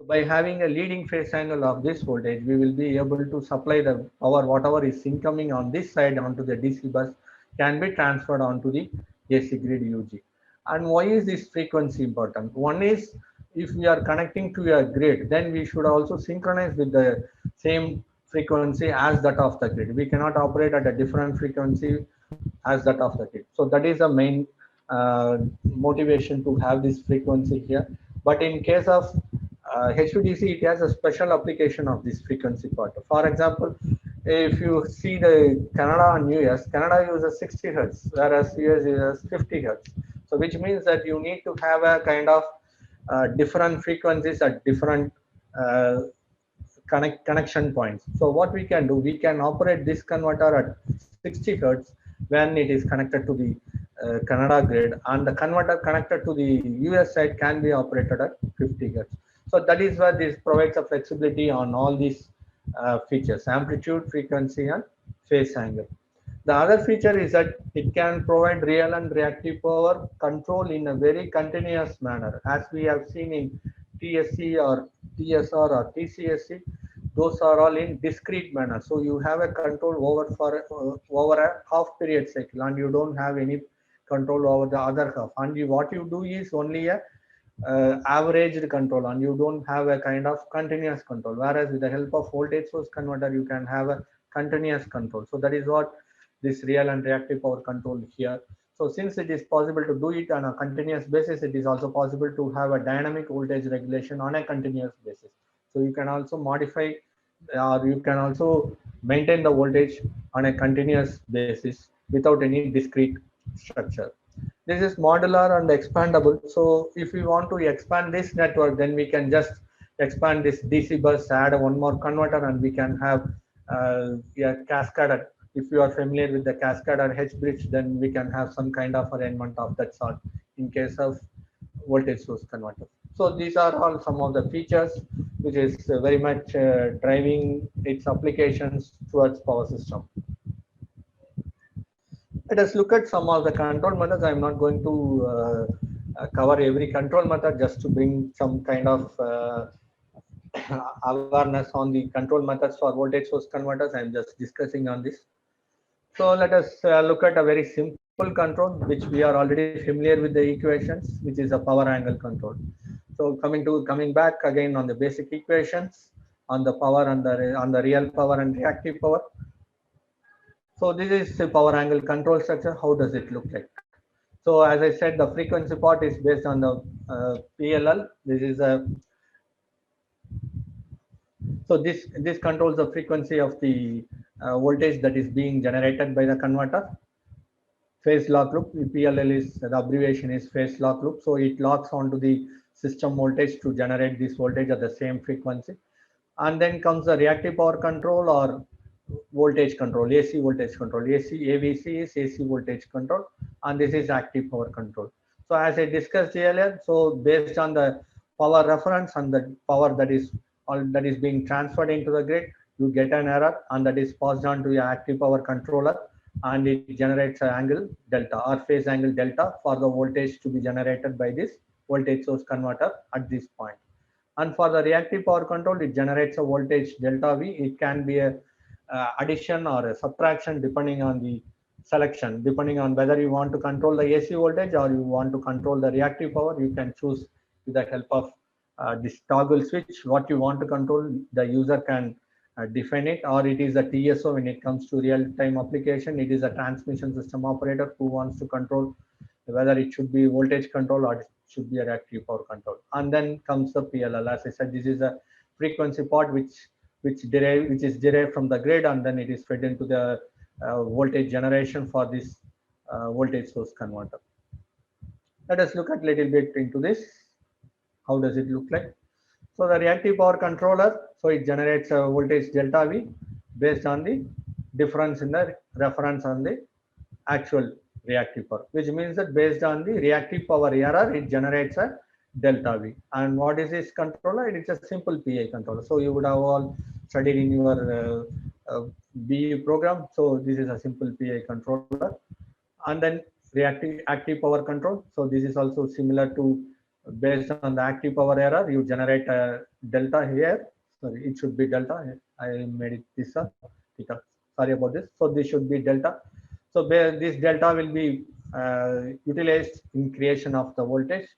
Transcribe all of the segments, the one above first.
by having a leading phase angle of this voltage, we will be able to supply the power, whatever is incoming on this side onto the DC bus can be transferred onto the AC grid UG. And why is this frequency important? One is, if we are connecting to a grid, then we should also synchronize with the same frequency as that of the grid. We cannot operate at a different frequency as that of the grid. So that is the main motivation to have this frequency here. But in case of HVDC, it has a special application of this frequency part. For example, if you see the Canada and US, Canada uses 60 hertz, whereas US uses 50 hertz. So which means that you need to have a kind of different frequencies at different uh, connection points. So what we can do, we can operate this converter at 60 hertz when it is connected to the Canada grid, and the converter connected to the US side can be operated at 50 hertz. So that is where this provides a flexibility on all these features: amplitude, frequency, and phase angle. The other feature is that it can provide real and reactive power control in a very continuous manner. As we have seen in TSC or TSR or TCSC, those are all in discrete manner. So you have a control over a half period cycle, and you don't have any control over the other half. And what you do is only a averaged control, and you don't have a kind of continuous control. Whereas with the help of voltage source converter, you can have a continuous control. So that is what this real and reactive power control here. So since it is possible to do it on a continuous basis, it is also possible to have a dynamic voltage regulation on a continuous basis. So you can also modify, or you can also maintain the voltage on a continuous basis without any discrete structure. This is modular and expandable. So if we want to expand this network, then we can just expand this DC bus, add one more converter, and we can have a cascade. If you are familiar with the cascade or H bridge, then we can have some kind of arrangement of that sort in case of voltage source converter. So these are all some of the features which is very much driving its applications towards power system. Let us look at some of the control methods. I'm not going to cover every control method, just to bring some kind of awareness on the control methods for voltage source converters. I'm just discussing on this. So let us look at a very simple control, which we are already familiar with the equations, which is a power angle control. So coming back again on the basic equations on the power and the real power and reactive power. So this is the power angle control structure. How does it look like? So as I said, the frequency part is based on the PLL. This is a this controls the frequency of the voltage that is being generated by the converter. Phase lock loop, PLL is the abbreviation is phase lock loop. So it locks onto the system voltage to generate this voltage at the same frequency. And then comes the reactive power control or voltage control, AC voltage control. AVC is AC voltage control, and this is active power control. So as I discussed earlier, so based on the power reference and the power that is being transferred into the grid, you get an error, and that is passed on to your active power controller, and it generates an angle delta or phase angle delta for the voltage to be generated by this voltage source converter at this point. And for the reactive power control, it generates a voltage delta V. It can be a addition or a subtraction depending on the selection, depending on whether you want to control the AC voltage or you want to control the reactive power. You can choose with the help of this toggle switch what you want to control. The user can define it, or it is a TSO when it comes to real-time application. It is a transmission system operator who wants to control whether it should be voltage control or it should be a reactive power control. And then comes the PLL. As I said, this is a frequency part which is derived from the grid, and then it is fed into the voltage generation for this voltage source converter. Let us look at little bit into this. How does it look like? So the reactive power controller, so it generates a voltage delta V based on the difference in the reference on the actual reactive power, which means that based on the reactive power error, it generates a delta V. And what is this controller? It is a simple PI controller. So you would have all studied in your BE program. So this is a simple PI controller. And then reactive active power control. So this is also similar to Based on the active power error, you generate a delta here. Sorry, it should be delta. I made it this theta. Sorry about this. So this should be delta. So this delta will be utilized in creation of the voltage.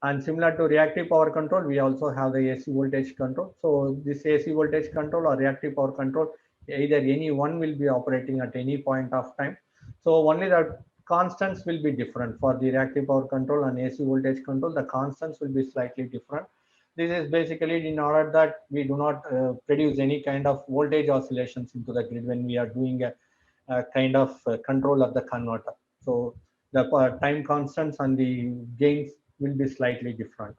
And similar to reactive power control, we also have the AC voltage control. So this AC voltage control or reactive power control, either any one will be operating at any point of time. So only the constants will be different for the reactive power control and AC voltage control. The constants will be slightly different. This is basically in order that we do not produce any kind of voltage oscillations into the grid when we are doing a kind of control of the converter. So the time constants and the gains will be slightly different.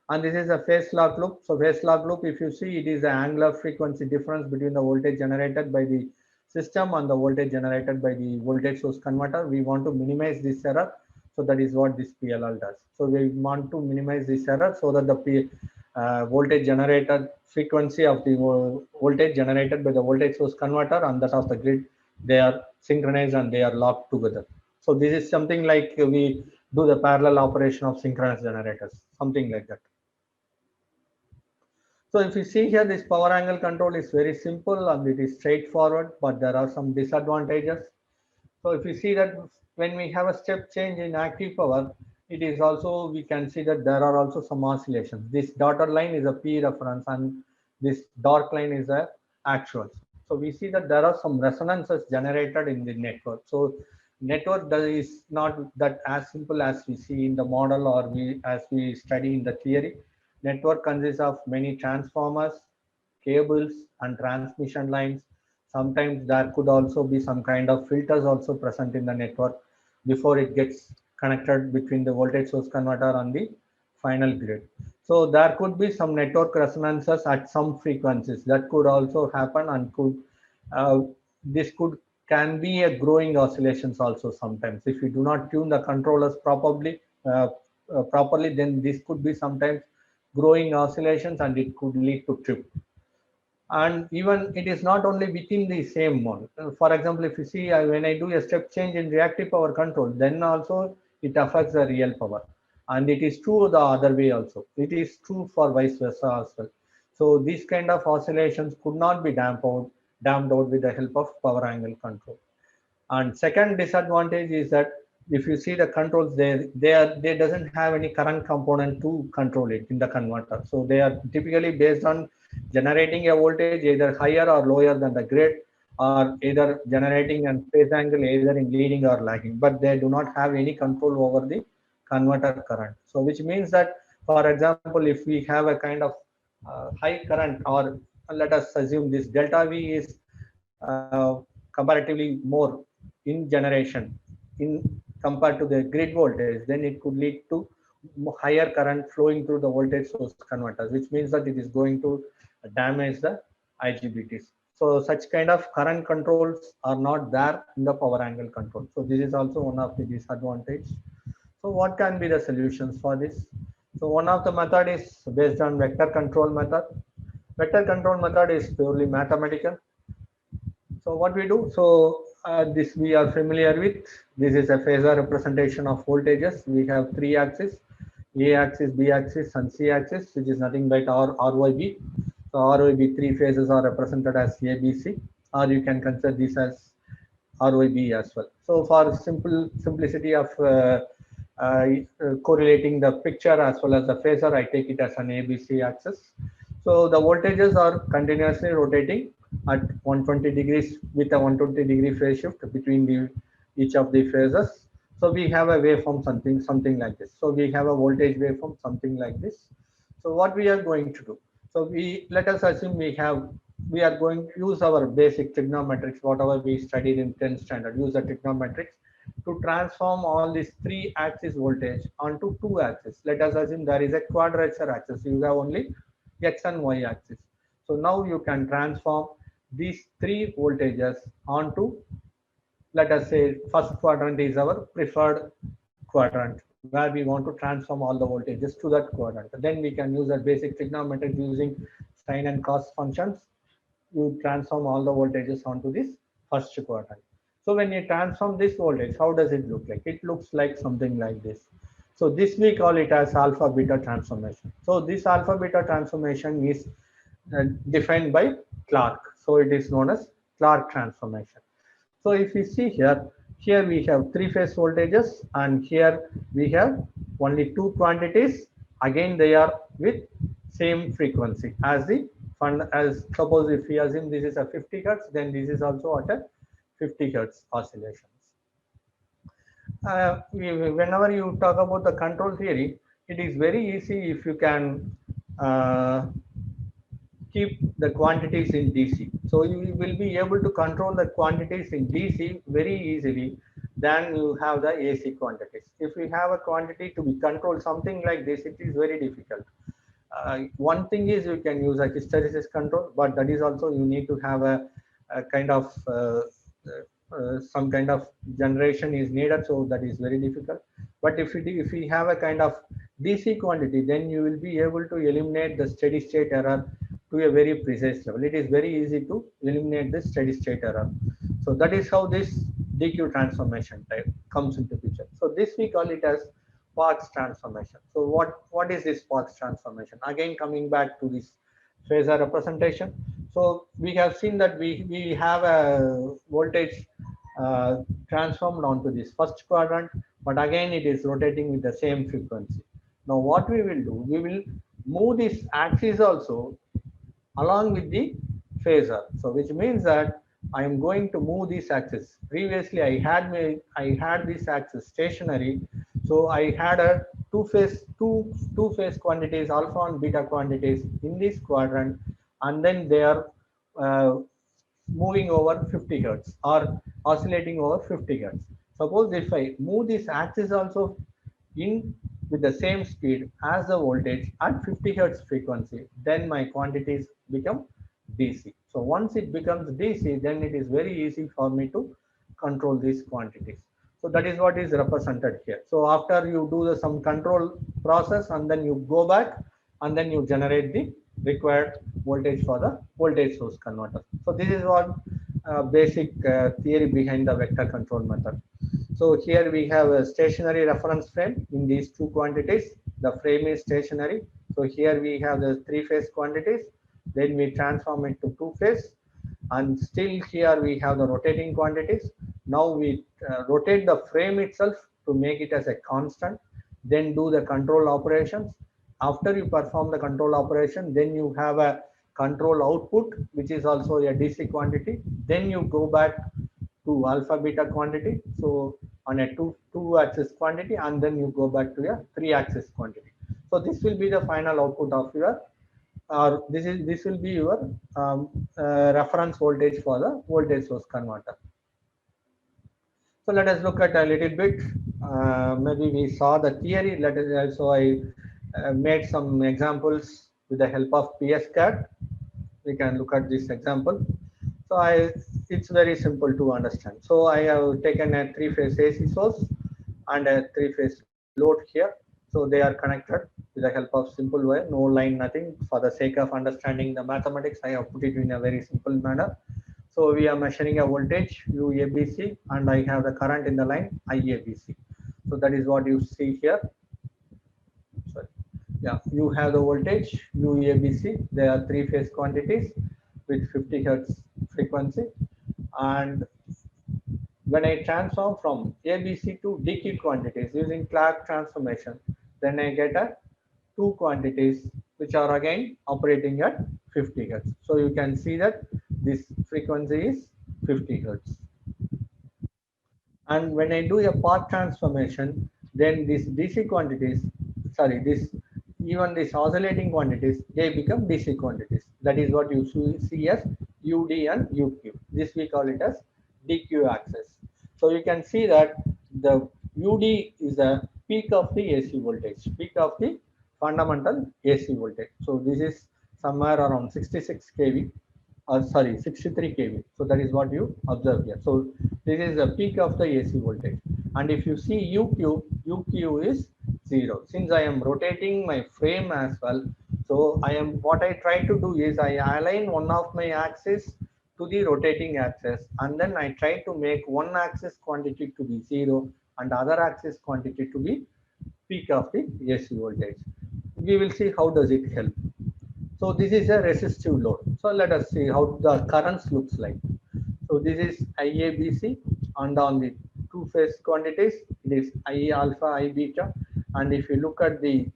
And this is a phase log loop. So phase log loop, if you see, it is the angular frequency difference between the voltage generated by the system and the voltage generated by the voltage source converter. We want to minimize this error. So that is what this PLL does. So we want to minimize this error so that the voltage generated frequency of the voltage generated by the voltage source converter and that of the grid, they are synchronized and they are locked together. So this is something like we do the parallel operation of synchronous generators, something like that. So if you see here, this power angle control is very simple and it is straightforward, but there are some disadvantages. So if you see that when we have a step change in active power, it is also, we can see that there are also some oscillations. This dotted line is a P reference and this dark line is a actuals. So we see that there are some resonances generated in the network. So network is not that as simple as we see in the model or as we study in the theory. Network consists of many transformers, cables and transmission lines. Sometimes there could also be some kind of filters also present in the network before it gets connected between the voltage source converter and the final grid. So there could be some network resonances at some frequencies that could also happen and could this could can be a growing oscillations also sometimes. If you do not tune the controllers properly, then this could be sometimes growing oscillations and it could lead to trip. And even it is not only within the same one. For example, if you see when I do a step change in reactive power control, then also it affects the real power. And it is true the other way also. It is true for vice versa as well. So these kind of oscillations could not be damped out with the help of power angle control. And second disadvantage is that if you see the controls, they doesn't have any current component to control it in the converter. So they are typically based on generating a voltage either higher or lower than the grid, or either generating a phase angle either in leading or lagging, but they do not have any control over the converter current. So which means that, for example, if we have a kind of high current, or let us assume this delta V is comparatively more in generation in compared to the grid voltage, then it could lead to higher current flowing through the voltage source converters, which means that it is going to damage the IGBTs. So such kind of current controls are not there in the power angle control. So this is also one of the disadvantage. So what can be the solutions for this? So one of the method is based on vector control method. Vector control method is purely mathematical. So what we do, so this we are familiar with. This is a phasor representation of voltages. We have three axes: A axis, B axis, and C axis, which is nothing but RYB. So RYB three phases are represented as ABC, or you can consider this as RYB as well. So for simplicity of correlating the picture as well as the phasor, I take it as an ABC axis. So the voltages are continuously rotating at 120 degrees with a 120-degree phase shift between each of the phases. So we have a waveform something like this. So we have a voltage waveform something like this. So what we are going to do? So let us assume we are going to use our basic trigonometrics, whatever we studied in 10th standard. Use the trigonometrics to transform all these three axis voltage onto two axes. Let us assume there is a quadrature axis. You have only X and Y axis. So now you can transform these three voltages onto, let us say, first quadrant is our preferred quadrant where we want to transform all the voltages to that quadrant. Then we can use a basic trigonometrics using sine and cos functions. You transform all the voltages onto this first quadrant. So when you transform this voltage, how does it look like? It looks like something like this. So this we call it as alpha beta transformation. So this alpha beta transformation is defined by Clark. So it is known as Clark transformation. So if you see here, here we have three phase voltages and here we have only two quantities. Again, they are with same frequency as the fund. As suppose if we assume this is a 50 hertz, then this is also at a 50 hertz oscillations. Whenever you talk about the control theory, it is very easy if you can keep the quantities in DC. So you will be able to control the quantities in DC very easily than you have the AC quantities. If you have a quantity to be controlled something like this, it is very difficult. One thing is you can use a hysteresis control, but that is also you need to have a kind of some kind of generation is needed, so that is very difficult. But if we have a kind of DC quantity, then you will be able to eliminate the steady state error to a very precise level. It is very easy to eliminate the steady state error. So that is how this DQ transformation type comes into picture. So this we call it as Parkes transformation. So what is this Parkes transformation? Again, coming back to this phasor representation. So we have seen that we have a voltage transformed onto this first quadrant, but again it is rotating with the same frequency. Now what we will do, we will move this axis also along with the phasor. So which means that I am going to move this axis. Previously I had this axis stationary, so I had a two phase quantities, alpha and beta quantities in this quadrant, and then they are uh, moving over 50 hertz or oscillating over 50 hertz. Suppose if I move this axis also in with the same speed as the voltage at 50 hertz frequency, then my quantities become DC. So once it becomes DC, then it is very easy for me to control these quantities. So that is what is represented here. So after you do some control process and then you go back and then you generate the required voltage for the voltage source converter. So this is what basic theory behind the vector control method. So here we have a stationary reference frame in these two quantities. The frame is stationary. So here we have the three phase quantities. Then we transform it to two phase. And still here we have the rotating quantities. Now we rotate the frame itself to make it as a constant. Then do the control operations. After you perform the control operation, then you have a control output, which is also a DC quantity. Then you go back to alpha beta quantity, so on a two axis quantity, and then you go back to a three axis quantity. So this will be the final output of your, or this will be your reference voltage for the voltage source converter. So let us look at a little bit. Maybe we saw the theory. Let us also I made some examples with the help of PSCAD. We can look at this example. So it's very simple to understand. So I have taken a three phase AC source and a three phase load here. So they are connected with the help of simple wire, no line, nothing. For the sake of understanding the mathematics, I have put it in a very simple manner. So we are measuring a voltage UABC and I have the current in the line IABC. So that is what you see here. Sorry. Yeah, you have the voltage UABC. There are three phase quantities with 50 hertz frequency, and when I transform from ABC to DQ quantities using Clark transformation, then I get a two quantities which are again operating at 50 hertz. So you can see that this frequency is 50 hertz. And when I do a Parkes transformation, then these DC quantities, sorry, this even these oscillating quantities, they become DC quantities. That is what you see as UD and UQ. This we call it as DQ axis. So you can see that the UD is the peak of the AC voltage, peak of the fundamental AC voltage. So this is somewhere around 66 kV, or sorry, 63 kV. So that is what you observe here. So this is the peak of the AC voltage. And if you see UQ is 0. Since I am rotating my frame as well, so what I try to do is I align one of my axis to the rotating axis, and then I try to make one axis quantity to be 0 and other axis quantity to be peak of the AC voltage. We will see how does it help. So this is a resistive load. So let us see how the currents looks like. So this is IABC, and on the two phase quantities it is I alpha, I beta. And if you look at the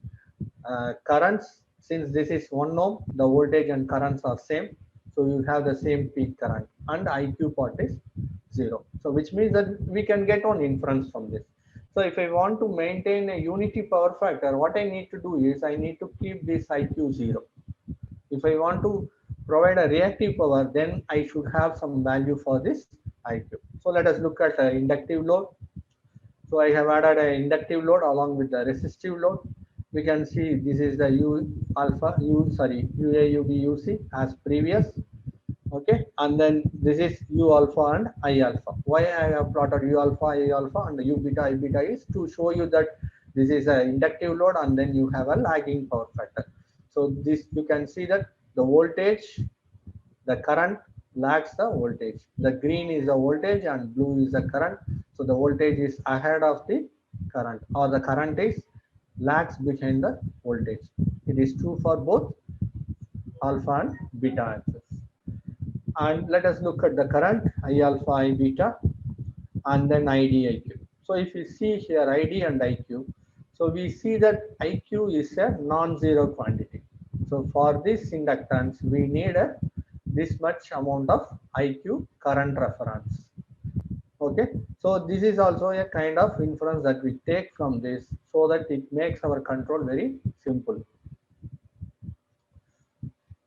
currents, since this is 1 ohm, the voltage and currents are same. So you have the same peak current, and IQ part is 0. So which means that we can get one inference from this. So if I want to maintain a unity power factor, what I need to do is I need to keep this IQ 0. If I want to provide a reactive power, then I should have some value for this IQ. So let us look at inductive load. So I have added an inductive load along with the resistive load. We can see this is the U alpha, UAUBUC as previous. Okay, and then this is U alpha and I alpha. Why I have plotted U alpha, I alpha and U beta, I beta is to show you that this is an inductive load and then you have a lagging power factor. So this you can see that the voltage, the current lags the voltage. The green is the voltage and blue is the current. So the voltage is ahead of the current, or the current is lags behind the voltage. It is true for both alpha and beta axis. And let us look at the current I alpha, I beta, and then ID, IQ. So if you see here ID and IQ, so we see that IQ is a non-zero quantity. So for this inductance, we need this much amount of IQ current reference. Okay, so this is also a kind of inference that we take from this so that it makes our control very simple.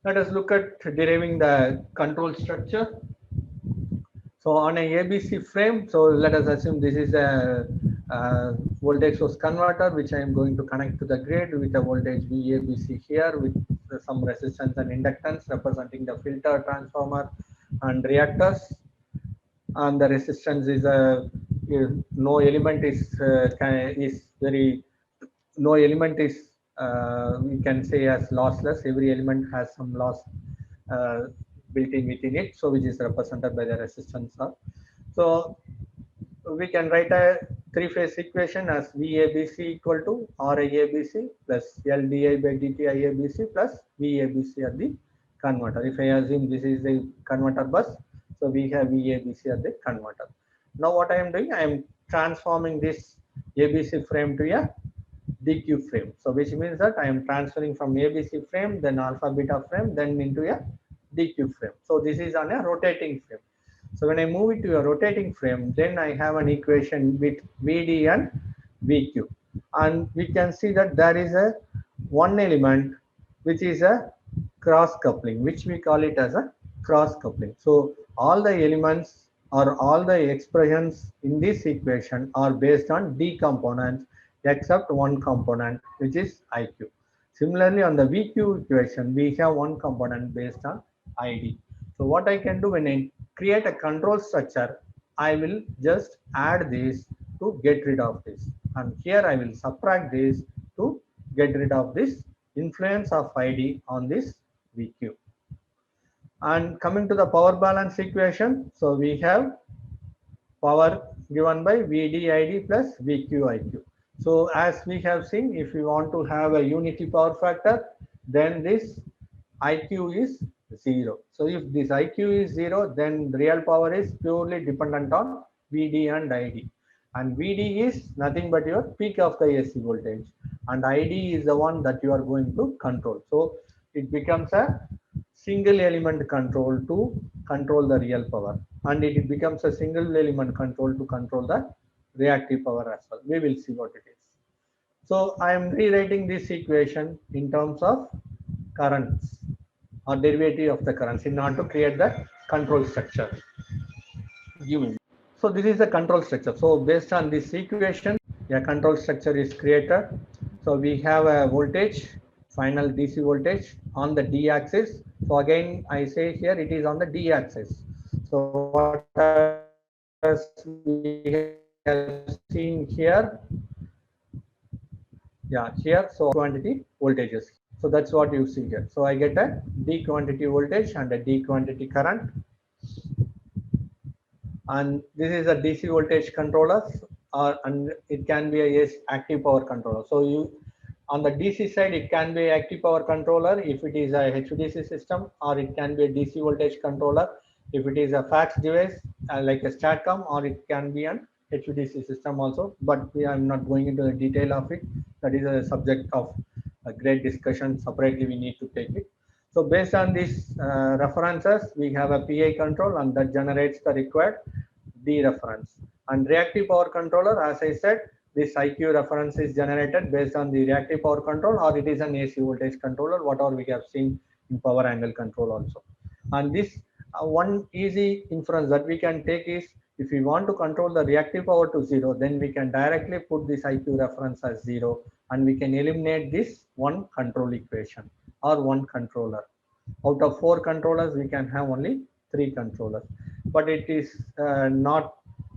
Let us look at deriving the control structure. So on a ABC frame, so let us assume this is a voltage source converter, which I am going to connect to the grid with a voltage VABC here with some resistance and inductance representing the filter, transformer, and reactors. And the resistance is no element is very no element is we can say as lossless. Every element has some loss uh, built in within it, so which is represented by the resistance R. So we can write a three-phase equation as VABC equal to RIABC plus LDI by DT IABC plus VABC at the converter. If I assume this is the converter bus, so we have VABC at the converter. Now what I am doing, I am transforming this ABC frame to a DQ frame. So which means that I am transferring from ABC frame, then alpha beta frame, then into a DQ frame. So this is on a rotating frame. So when I move it to a rotating frame, then I have an equation with VD and VQ. And we can see that there is a one element which is a cross coupling, which we call it as a cross coupling. So all the elements or all the expressions in this equation are based on D components except one component, which is IQ. Similarly, on the VQ equation, we have one component based on ID. So what I can do when I create a control structure, I will just add this to get rid of this. And here I will subtract this to get rid of this influence of ID on this VQ. And coming to the power balance equation, so we have power given by VDID plus VQIQ. So as we have seen, if we want to have a unity power factor, then this IQ is 0. So if this IQ is 0, then real power is purely dependent on VD and ID. And VD is nothing but your peak of the AC voltage. And ID is the one that you are going to control. So it becomes a single element control to control the real power. And it becomes a single element control to control the reactive power as well. We will see what it is. So I am rewriting this equation in terms of currents or derivative of the currents in order to create the control structure. So this is the control structure. So based on this equation, a control structure is created. So we have a voltage, final DC voltage on the D axis. So again, I say here it is on the D axis. So what as we have seen here, yeah, here, so quantity voltages. So that's what you see here. So I get a D quantity voltage and a D quantity current. And this is a DC voltage controller and it can be a active power controller. So you on the DC side, it can be active power controller if it is a HVDC system, or it can be a DC voltage controller if it is a fax device like a STATCOM, or it can be an HVDC system also. But I'm not going into the detail of it. That is a subject of a great discussion. Separately, we need to take it. So based on these references, we have a PI control, and that generates the required D reference. And reactive power controller, as I said, this IQ reference is generated based on the reactive power control, or it is an AC voltage controller, whatever we have seen in power angle control also. And this one easy inference that we can take is, if we want to control the reactive power to 0, then we can directly put this IQ reference as 0, and we can eliminate this one control equation or one controller. Out of 4 controllers, we can have only 3 controllers. But it is not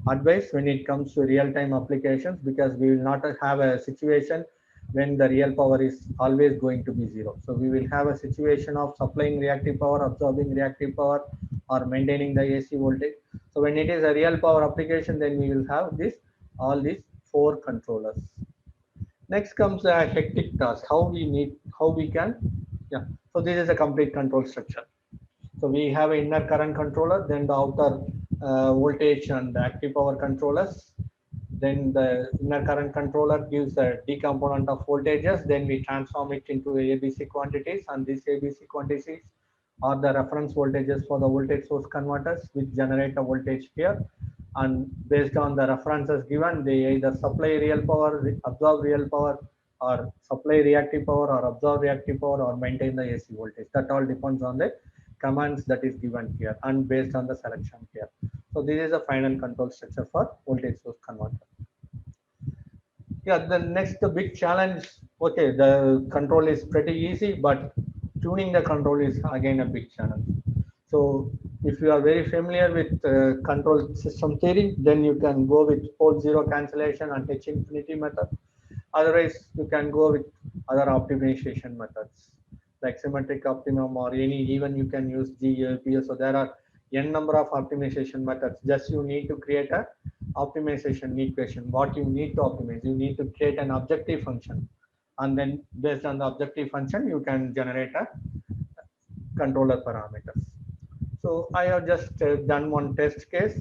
advised when it comes to real-time applications, because we will not have a situation when the real power is always going to be 0. So we will have a situation of supplying reactive power, absorbing reactive power, or maintaining the AC voltage. So when it is a real power application, then we will have all these 4 controllers. Next comes a hectic task. How we can, yeah. So this is a complete control structure. So we have an inner current controller, then the outer voltage and the active power controllers. Then the inner current controller gives a D component of voltages. Then we transform it into ABC quantities, and these ABC quantities are the reference voltages for the voltage source converters, which generate a voltage here. And based on the references given, they either supply real power, absorb real power, or supply reactive power, or absorb reactive power, or maintain the AC voltage. That all depends on the commands that is given here and based on the selection here. So this is a final control structure for voltage source converter. Yeah, the next big challenge, okay, the control is pretty easy, but tuning the control is again a big challenge. So if you are very familiar with control system theory, then you can go with pole zero cancellation and H infinity method. Otherwise, you can go with other optimization methods like symmetric optimum, or even you can use GELP. So there are n number of optimization methods. Just you need to create a optimization equation. What you need to optimize, you need to create an objective function, and then based on the objective function, you can generate a controller parameters. So I have just done one test case,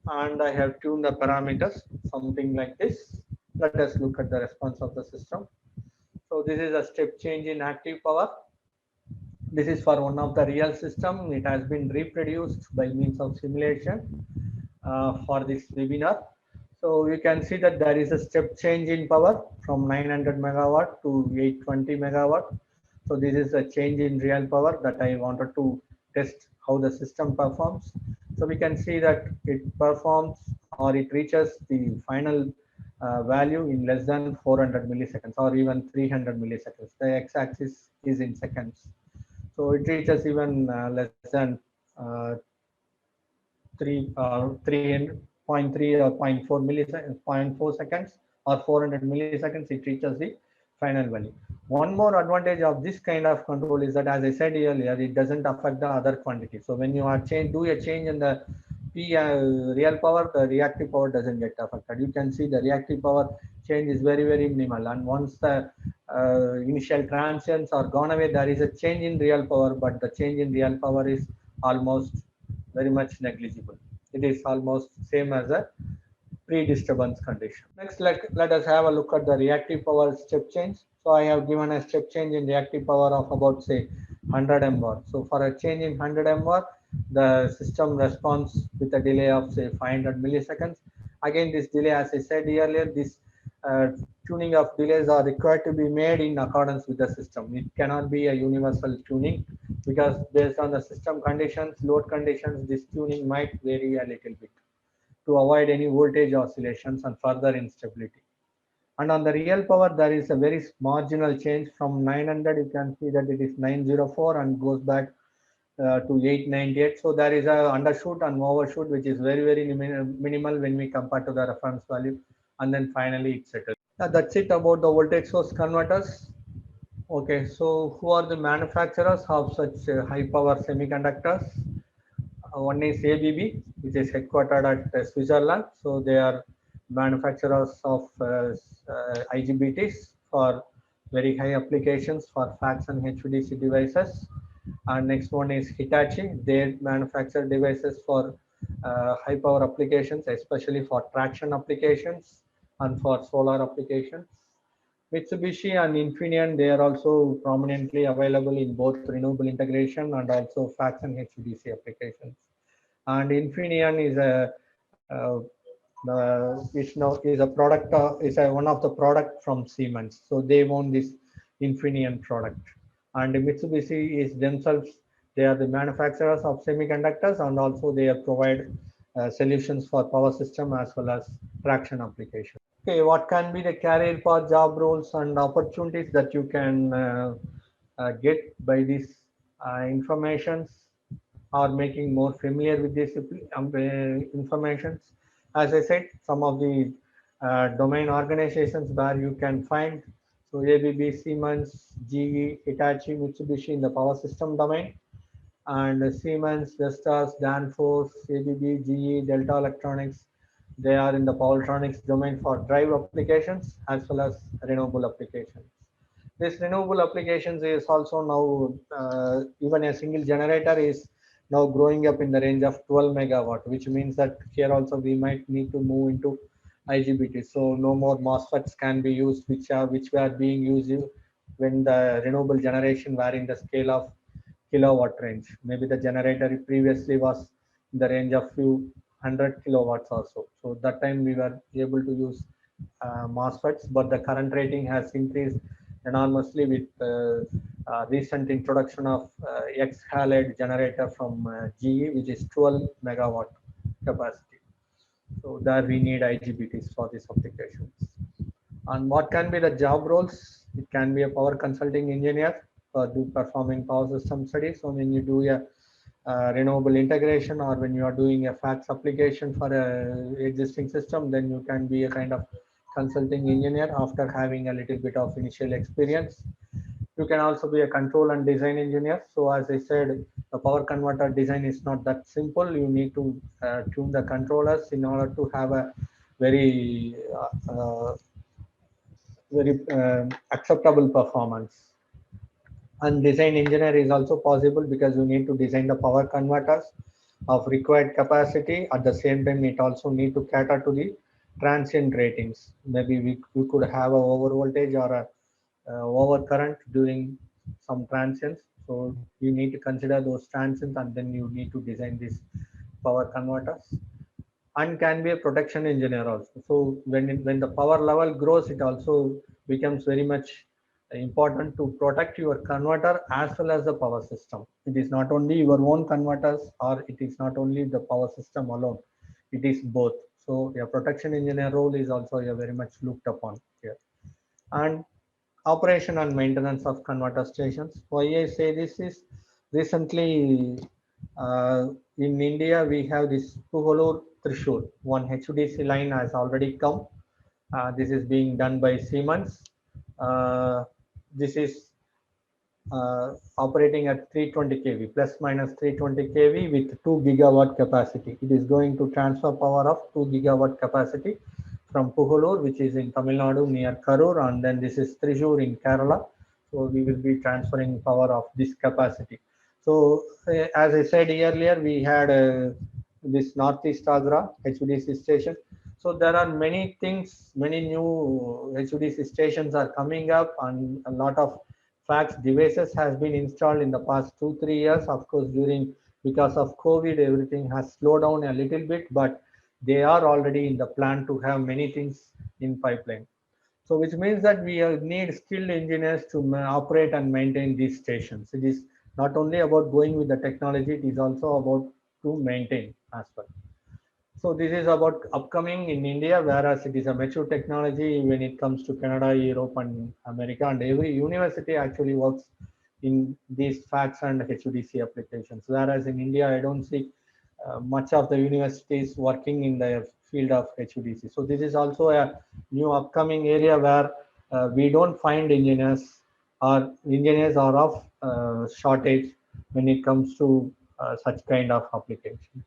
and I have tuned the parameters, something like this. Let us look at the response of the system. So this is a step change in active power. This is for one of the real system. It has been reproduced by means of simulation for this webinar. So you can see that there is a step change in power from 900 megawatt to 820 megawatt. So this is a change in real power that I wanted to test how the system performs. So we can see that it performs, or it reaches the final value in less than 400 milliseconds, or even 300 milliseconds. The x-axis is in seconds. So it reaches even less than 3.3 or 0.4 milliseconds, 0.4 seconds, or 400 milliseconds. It reaches the final value. One more advantage of this kind of control is that, as I said earlier, it doesn't affect the other quantity. So when you are do a change in the real power, the reactive power doesn't get affected. You can see the reactive power change is very, very minimal. And once the initial transients are gone away, there is a change in real power, but the change in real power is almost very much negligible. It is almost same as a pre-disturbance condition. Next, let us have a look at the reactive power step change. So I have given a step change in reactive power of about, say, 100 mVAR. So for a change in 100 mVAR, the system responds with a delay of, say, 500 milliseconds. Again, this delay, as I said earlier, this tuning of delays are required to be made in accordance with the system. It cannot be a universal tuning, because based on the system conditions, load conditions, this tuning might vary a little bit to avoid any voltage oscillations and further instability. And on the real power, there is a very marginal change from 900. You can see that it is 904 and goes back to 898. So there is a undershoot and overshoot, which is very, very minimal when we compare to the reference value. And then finally it settles. That's it about the voltage source converters. Okay, so who are the manufacturers of such high power semiconductors? One is ABB, which is headquartered at Switzerland. So they are manufacturers of IGBTs for very high applications for fax and HVDC devices. And next one is Hitachi. They manufacture devices for high power applications, especially for traction applications and for solar applications. Mitsubishi and Infineon, they are also prominently available in both renewable integration and also fax and HVDC applications. And Infineon is a product one of the product from Siemens. So they own this Infineon product. And Mitsubishi is themselves, they are the manufacturers of semiconductors, and also they provide solutions for power system as well as traction applications. Okay, what can be the career path, job roles, and opportunities that you can get by these informations, or making more familiar with this informations? As I said, some of the domain organizations where you can find, so ABB, Siemens, GE, Hitachi, Mitsubishi in the power system domain, and Siemens, Vestas, Danfoss, ABB, GE, Delta Electronics, they are in the powertronics domain for drive applications as well as renewable applications. This renewable applications is also now, even a single generator is now growing up in the range of 12 megawatt, which means that here also we might need to move into IGBT. So no more MOSFETs can be used, which were being used when the renewable generation were in the scale of kilowatt range. Maybe the generator previously was in the range of few hundred kilowatts or so. So that time we were able to use MOSFETs, but the current rating has increased enormously with recent introduction of X-Halide generator from GE, which is 12 megawatt capacity. So there we need IGBTs for these applications. And what can be the job roles? It can be a power consulting engineer for performing power system studies. So when you do a renewable integration, or when you are doing a fax application for a existing system, then you can be a kind of consulting engineer after having a little bit of initial experience. You can also be a control and design engineer. So as I said, the power converter design is not that simple. You need to tune the controllers in order to have a very acceptable performance. And design engineer is also possible because you need to design the power converters of required capacity. At the same time, it also need to cater to the transient ratings. Maybe we could have a over voltage or a over current during some transients. So you need to consider those transients, and then you need to design these power converters. And can be a protection engineer also. So when the power level grows, it also becomes very much important to protect your converter as well as the power system. It is not only your own converters, or it is not only the power system alone. It is both. So a protection engineer role is also very much looked upon here. And operation and maintenance of converter stations. Why I say this is, recently in India we have this Pugalur Thrissur. One HVDC line has already come. This is being done by Siemens. This is operating at 320 kV, plus minus 320 kV with 2 gigawatt capacity. It is going to transfer power of 2 gigawatt capacity from Pugalur, which is in Tamil Nadu near Karur, and then this is Thrissur in Kerala. So we will be transferring power of this capacity. So as I said earlier, we had this Northeast Agra HVDC station. So there are many things, many new HVDC stations are coming up, and a lot of fax devices has been installed in the past 2-3 years. Of course, because of COVID, everything has slowed down a little bit, but they are already in the plan to have many things in pipeline. So which means that we need skilled engineers to operate and maintain these stations. It is not only about going with the technology, it is also about to maintain as well. So this is about upcoming in India, whereas it is a mature technology when it comes to Canada, Europe, and America, and every university actually works in these fax and HVDC applications. Whereas in India, I don't see much of the universities working in the field of HVDC. So this is also a new upcoming area where we don't find engineers, or engineers are of shortage when it comes to such kind of applications.